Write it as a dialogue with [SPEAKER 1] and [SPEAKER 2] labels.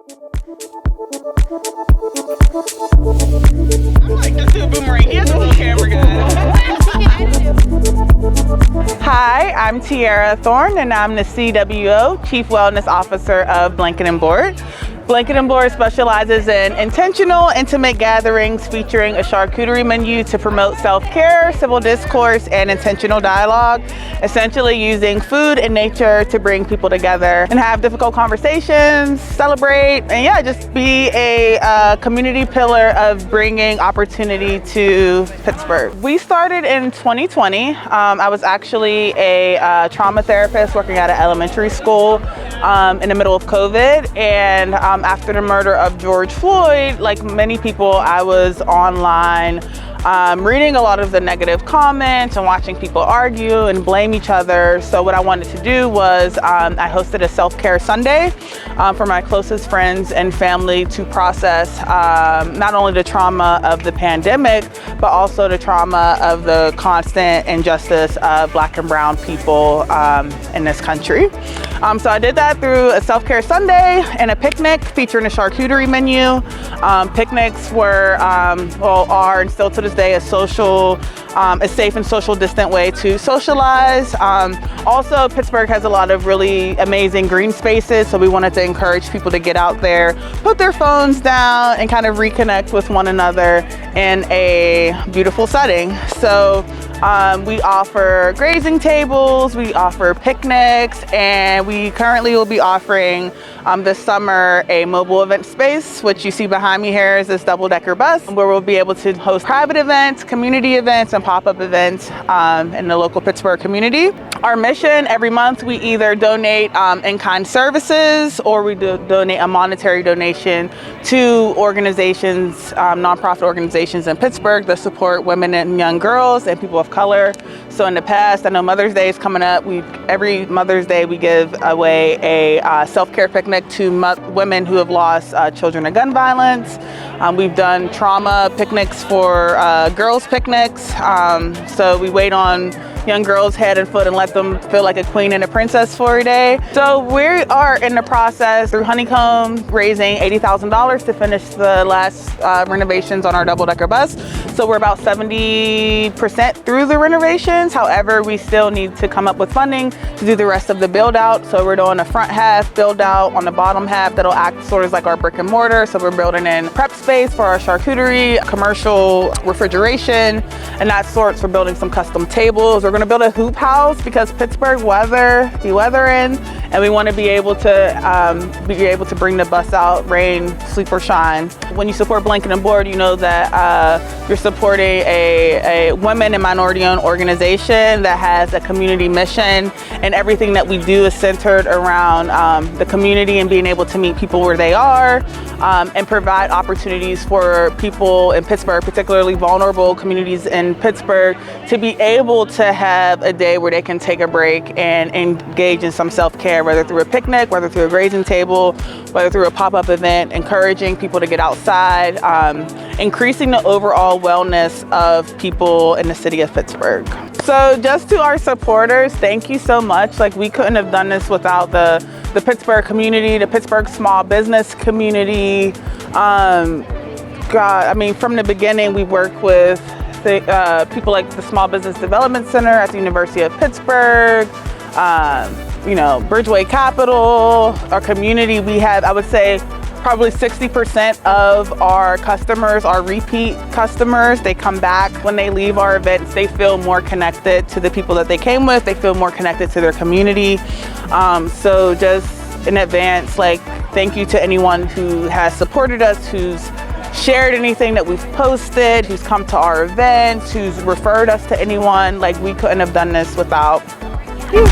[SPEAKER 1] Like, just do a boomerang. He has a camera, guys. Hi, I'm Tierra Thorne, and I'm the CWO, Chief Wellness Officer of Blanket and Board. Blanket and Board specializes in intentional, intimate gatherings featuring a charcuterie menu to promote self-care, civil discourse, and intentional dialogue, essentially using food and nature to bring people together and have difficult conversations, celebrate, and yeah, just be a community pillar of bringing opportunity to Pittsburgh. We started in 2020. I was actually a trauma therapist working at an elementary school in the middle of COVID, and after the murder of George Floyd, like many people, I was online reading a lot of the negative comments and watching people argue and blame each other. So what I wanted to do was I hosted a self-care Sunday for my closest friends and family to process not only the trauma of the pandemic, but also the trauma of the constant injustice of Black and brown people in this country. So I did that through a self-care Sunday and a picnic featuring a charcuterie menu. Picnics were, are and still to this day a safe and social distant way to socialize. Also, Pittsburgh has a lot of really amazing green spaces, so we wanted to encourage people to get out there, put their phones down, and kind of reconnect with one another in a beautiful setting. So we offer grazing tables, we offer picnics, and we currently will be offering this summer a mobile event space, which you see behind me here is this double-decker bus, where we'll be able to host private events, community events, and pop-up events in the local Pittsburgh community. Our mission every month, we either donate in-kind services or we donate a monetary donation to organizations, nonprofit organizations in Pittsburgh that support women and young girls and people of color. So in the past, I know Mother's Day is coming up. Every Mother's Day we give away a self-care picnic to women who have lost children to gun violence. We've done trauma picnics for girls picnics. So we wait on young girls head and foot and let them feel like a queen and a princess for a day. So we are in the process through Honeycomb raising $80,000 to finish the last renovations on our double-decker bus. So we're about 70% through the renovations. However, we still need to come up with funding to do the rest of the build out. So we're doing the front half build out on the bottom half that'll act sort of like our brick and mortar. So we're building in prep space for our charcuterie, commercial refrigeration, and that sorts. We're building some custom tables. We're going to build a hoop house because Pittsburgh weather in, and we want to be able to bring the bus out, rain, sleep or shine. When you support Blanket and Board, you know that you're supporting a women and minority-owned organization that has a community mission, and everything that we do is centered around the community and being able to meet people where they are and provide opportunities for people in Pittsburgh, particularly vulnerable communities in Pittsburgh, to be able to have a day where they can take a break and engage in some self-care, whether through a picnic, whether through a grazing table, whether through a pop-up event, encouraging people to get outside, increasing the overall wellness of people in the city of Pittsburgh. So just to our supporters, thank you so much. Like, we couldn't have done this without the Pittsburgh community, the Pittsburgh small business community. God, I mean, from the beginning, we worked with people like the Small Business Development Center at the University of Pittsburgh, Bridgeway Capital, our community. We have, I would say, probably 60% of our customers are repeat customers. They come back when they leave our events. They feel more connected to the people that they came with. They feel more connected to their community. So just in advance, thank you to anyone who has supported us, who's shared anything that we've posted, who's come to our events, who's referred us to anyone. We couldn't have done this without you.